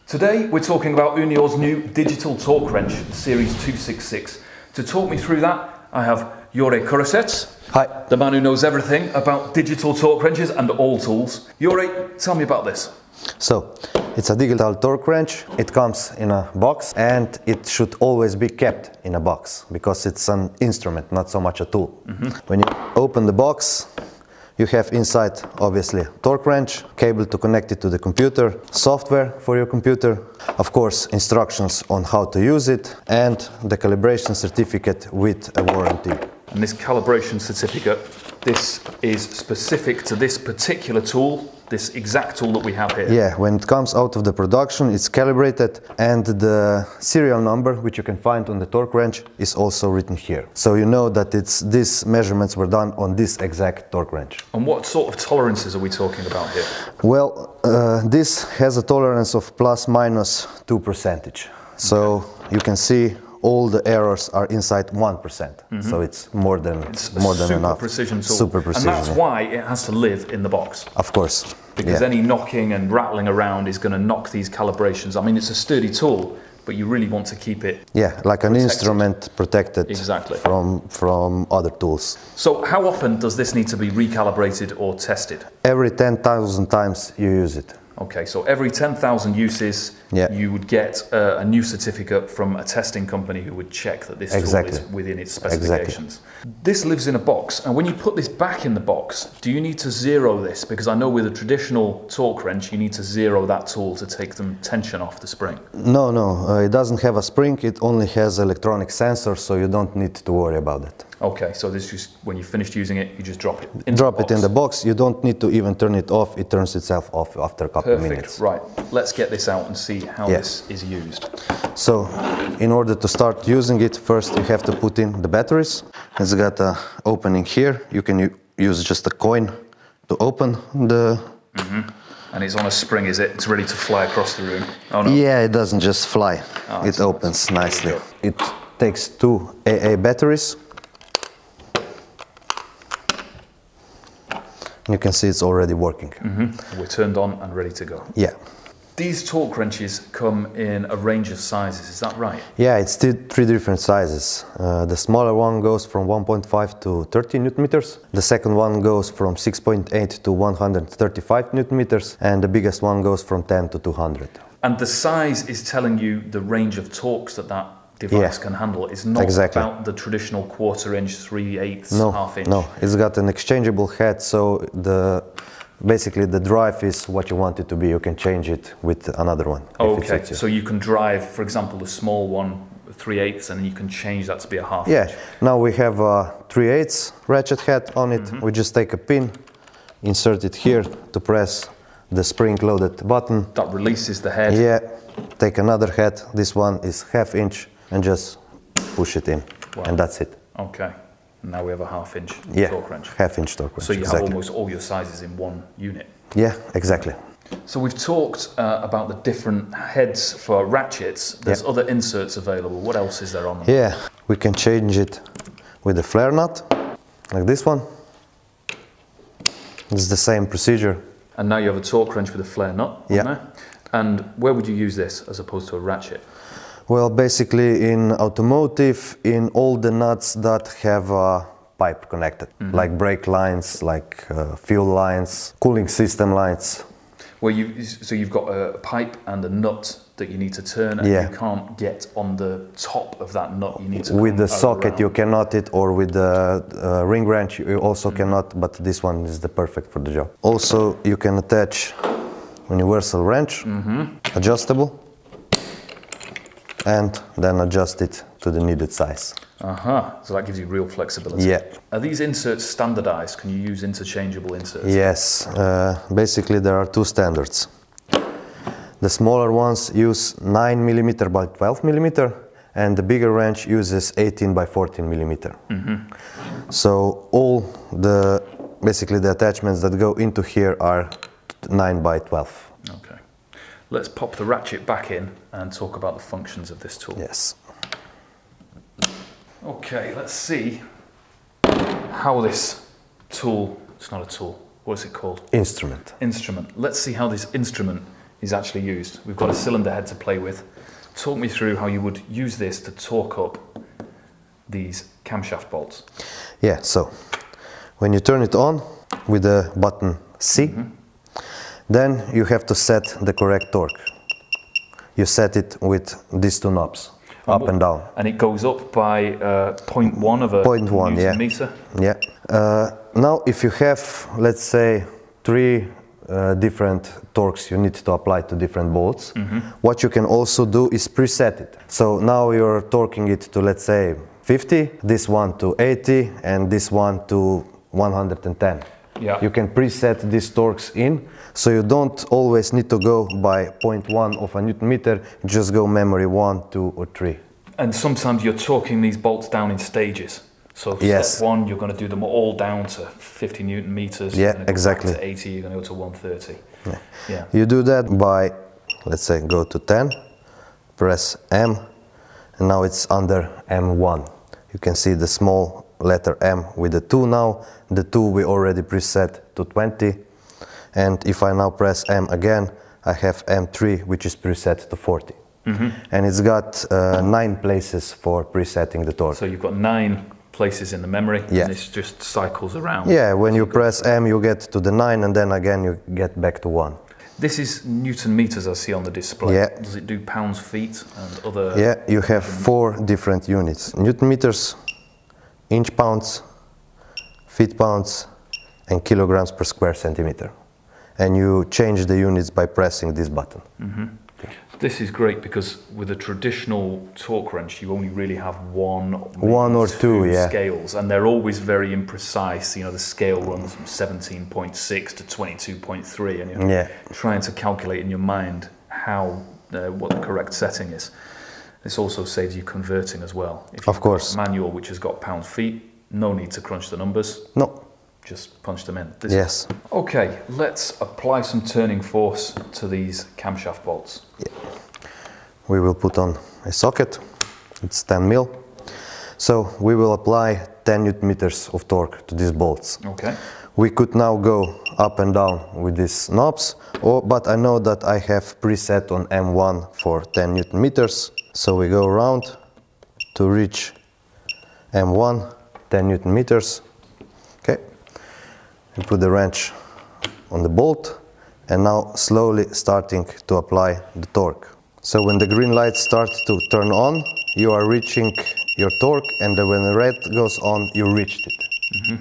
Today we're talking about Unior's new digital torque wrench, Series 266. To talk me through that, I have Jure Kurasets. Hi. The man who knows everything about digital torque wrenches and all tools. Jure, tell me about this. So, it's a digital torque wrench. It comes in a box and it should always be kept in a box because it's an instrument, not so much a tool. When you open the box, you have inside obviously torque wrench, cable to connect it to the computer, software for your computer, of course instructions on how to use it, and the calibration certificate with a warranty. And this calibration certificate, this is specific to this particular tool, this exact tool that we have here. Yeah, when it comes out of the production, it's calibrated, and the serial number, which you can find on the torque wrench, is also written here. So you know that these measurements were done on this exact torque wrench. And what sort of tolerances are we talking about here? Well, this has a tolerance of plus minus 2%. So you can see all the errors are inside 1%. So it's more than enough. Precision tool. Super precision. And that's why it has to live in the box. Of course. Because any knocking and rattling around is going to knock these calibrations. I mean, it's a sturdy tool, but you really want to keep it like an instrument protected exactly from other tools. So how often does this need to be recalibrated or tested? Every 10,000 times you use it. Okay, so every 10,000 uses, you would get a new certificate from a testing company who would check that this tool is within its specifications. This lives in a box, and when you put this back in the box, do you need to zero this? Because I know with a traditional torque wrench, you need to zero that tool to take the tension off the spring. No, it doesn't have a spring, it only has electronic sensor, so you don't need to worry about it. Okay, so this just, when you've finished using it, you just drop it into Drop it in the box, you don't need to even turn it off, it turns itself off after a couple of minutes. Right, let's get this out and see how this is used. So, in order to start using it, first you have to put in the batteries. It's got an opening here, you can use just a coin to open the... And it's on a spring, is it? It's ready to fly across the room? Oh no. Yeah, it doesn't just fly, it opens nicely. It takes 2 AA batteries. You can see it's already working. We're turned on and ready to go. Yeah. These torque wrenches come in a range of sizes, is that right? Yeah, it's 3 different sizes. The smaller one goes from 1.5 to 30 Newton meters. The second one goes from 6.8 to 135 Newton meters. And the biggest one goes from 10 to 200. And the size is telling you the range of torques that device can handle. It's not about the traditional 1/4 inch, 3/8, half inch. No, it's got an exchangeable head, so basically the drive is what you want it to be. You can change it with another one. Okay, so you can drive, for example, the small one 3/8, and then you can change that to be a half inch. Now we have a 3/8 ratchet head on it. We just take a pin, insert it here to press the spring-loaded button. That releases the head. Yeah, take another head. This one is half inch, and just push it in, and that's it. Okay, now we have a half inch torque wrench. Half inch torque wrench. So you have almost all your sizes in one unit. Yeah, exactly. So we've talked about the different heads for ratchets. There's other inserts available. What else is there on them? Yeah, we can change it with a flare nut, like this one. It's the same procedure. And now you have a torque wrench with a flare nut on there. And where would you use this as opposed to a ratchet? Well, basically in automotive, in all the nuts that have a pipe connected, like brake lines, like fuel lines, cooling system lines. So you've got a pipe and a nut that you need to turn, and you can't get on the top of that nut. You need to with the socket you cannot it, or with the ring wrench you also cannot, but this one is the perfect for the job. Also, you can attach universal wrench, adjustable, and then adjust it to the needed size. So that gives you real flexibility. Yeah. Are these inserts standardized? Can you use interchangeable inserts? Yes. Basically there are 2 standards. The smaller ones use 9mm by 12mm, and the bigger wrench uses 18 by 14mm. So all basically the attachments that go into here are 9 by 12. Okay. Let's pop the ratchet back in and talk about the functions of this tool. Yes. Okay, let's see how this tool, it's not a tool, what's it called? Instrument. Instrument. Let's see how this instrument is actually used. We've got a cylinder head to play with. Talk me through how you would use this to torque up these camshaft bolts. Yeah, so when you turn it on with the button C, then you have to set the correct torque. You set it with these two knobs, up and down. And it goes up by 0.1 of a Newton meter? Yeah. Now if you have, let's say, 3 different torques you need to apply to different bolts, what you can also do is preset it. So now you're torquing it to, let's say, 50, this one to 80, and this one to 110. Yeah. You can preset these torques in, so you don't always need to go by 0.1 of a Newton meter, just go memory 1, 2 or 3. And sometimes you're torquing these bolts down in stages. So for step 1, you're going to do them all down to 50 Newton meters. Yeah, exactly. To 80, you're going to go to 130. Yeah. You do that by, let's say, go to 10, press M, and now it's under M1. You can see the small letter M with the 2 now. The 2 we already preset to 20. And if I now press M again, I have M3, which is preset to 40. And it's got 9 places for presetting the torque. So you've got 9 places in the memory, and this just cycles around. Yeah, when you press M, you get to the 9, and then again you get back to 1. This is Newton meters I see on the display. Yeah. Does it do pounds, feet, and other? Yeah, you have 4 different units. Newton meters, inch pounds, feet pounds, and kilograms per square centimeter. And you change the units by pressing this button. This is great because with a traditional torque wrench, you only really have one or two scales, and they're always very imprecise. You know, the scale runs from 17.6 to 22.3, and you're trying to calculate in your mind how what the correct setting is. This also saves you converting as well. If of course. A manual which has got pounds feet, no need to crunch the numbers. No. Just punch them in. Yes. Okay, let's apply some turning force to these camshaft bolts. Yeah. We will put on a socket. It's 10 mil. So we will apply 10 Newton meters of torque to these bolts. Okay. We could now go up and down with these knobs, but I know that I have preset on M1 for 10 Newton meters. So we go around to reach M1, 10 Newton meters. Okay. We put the wrench on the bolt, and now slowly starting to apply the torque. So when the green lights start to turn on, you are reaching your torque, and then when the red goes on, you reached it.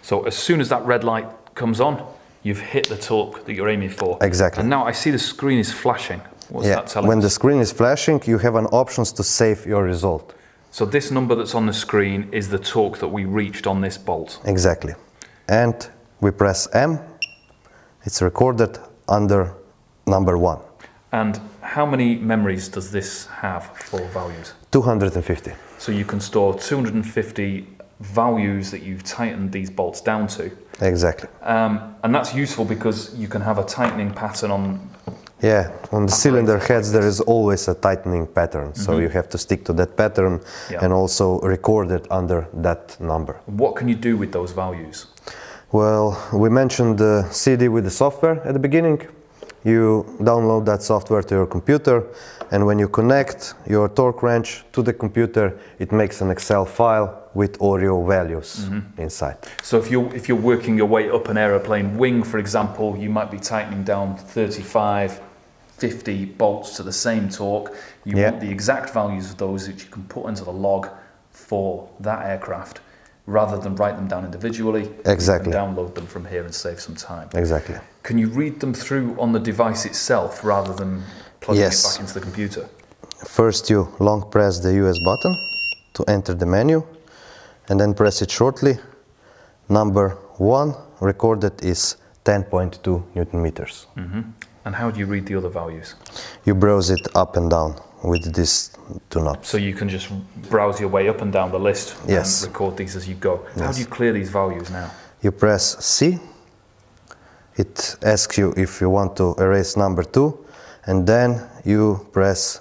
So as soon as that red light comes on, you've hit the torque that you're aiming for. Exactly. And now I see the screen is flashing. What's that telling us? When the screen is flashing, you have an option to save your result. So this number that's on the screen is the torque that we reached on this bolt. Exactly. And we press M, it's recorded under number 1. And how many memories does this have for values? 250. So you can store 250 values that you've tightened these bolts down to. Exactly. And that's useful because you can have a tightening pattern on... Yeah, on the cylinder heads there is always a tightening pattern, so you have to stick to that pattern and also record it under that number. What can you do with those values? Well, we mentioned the CD with the software at the beginning. You download that software to your computer, and when you connect your torque wrench to the computer, it makes an Excel file with all your values inside. So if you're working your way up an aeroplane wing, for example, you might be tightening down 35, 50 bolts to the same torque. You want the exact values of those that you can put into the log for that aircraft, rather than write them down individually. Exactly. You can download them from here and save some time. Exactly. Can you read them through on the device itself rather than plugging it back into the computer? First you long press the US button to enter the menu, and then press it shortly. Number 1 recorded is 10.2 Newton meters. And how do you read the other values? You browse it up and down with these two knobs. So you can just browse your way up and down the list and record these as you go. How do you clear these values now? You press C. It asks you if you want to erase number 2, and then you press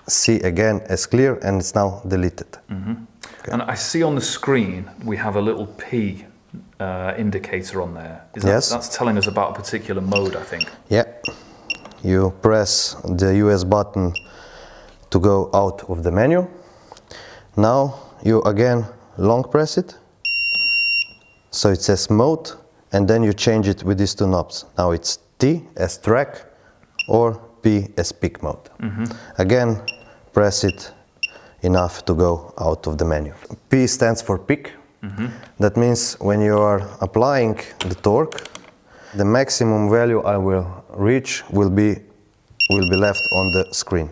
C again as clear, and it's now deleted. Okay. And I see on the screen we have a little P indicator on there. That's telling us about a particular mode, I think. Yeah. you press the US button to go out of the menu. Now you again long press it, so it says mode, and then you change it with these two knobs. Now it's T as track or P as pick mode. Again, press it enough to go out of the menu. P stands for pick. That means when you are applying the torque, the maximum value I will reach will be left on the screen.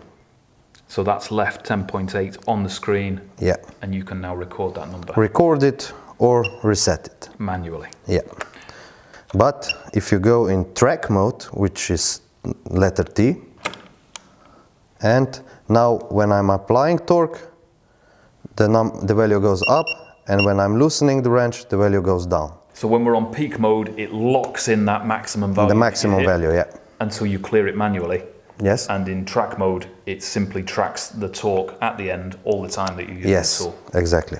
So that's left 10.8 on the screen. Yeah. And you can now record that number. Record it or reset it. Manually. Yeah. But if you go in track mode, which is letter T, and now when I'm applying torque, the value goes up, and when I'm loosening the wrench, the value goes down. So when we're on peak mode, it locks in that maximum value. The maximum value, yeah. Until you clear it manually. Yes. And in track mode, it simply tracks the torque at the end all the time that you use the tool. Yes, exactly.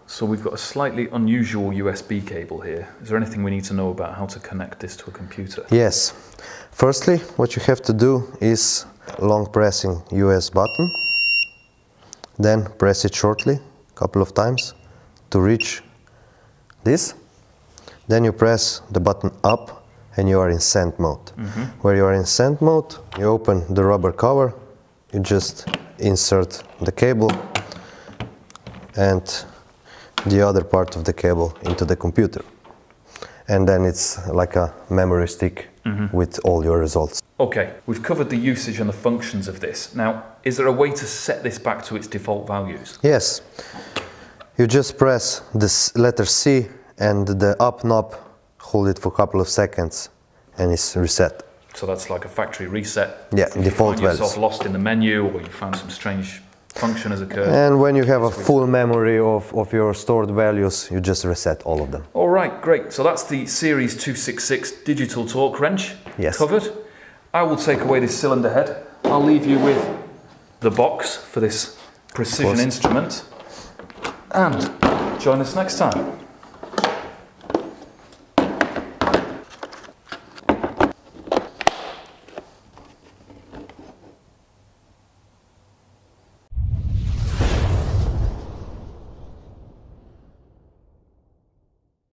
So we've got a slightly unusual USB cable here. Is there anything we need to know about how to connect this to a computer? Yes. Firstly, what you have to do is long pressing US button, then press it shortly, a couple of times, to reach this. Then you press the button up and you are in send mode. Where you are in send mode, you open the rubber cover, you just insert the cable and the other part of the cable into the computer. And then it's like a memory stick with all your results. Okay, we've covered the usage and the functions of this. Now, is there a way to set this back to its default values? Yes. You just press this letter C and the up knob, hold it for a couple of seconds, and it's reset. So that's like a factory reset. Yeah, if default you find yourself values. lost in the menu, or you found some strange function has occurred. And when you have a full memory of your stored values, you just reset all of them. All right, great. So that's the Series 266 digital torque wrench covered. I will take away this cylinder head. I'll leave you with the box for this precision instrument. And join us next time.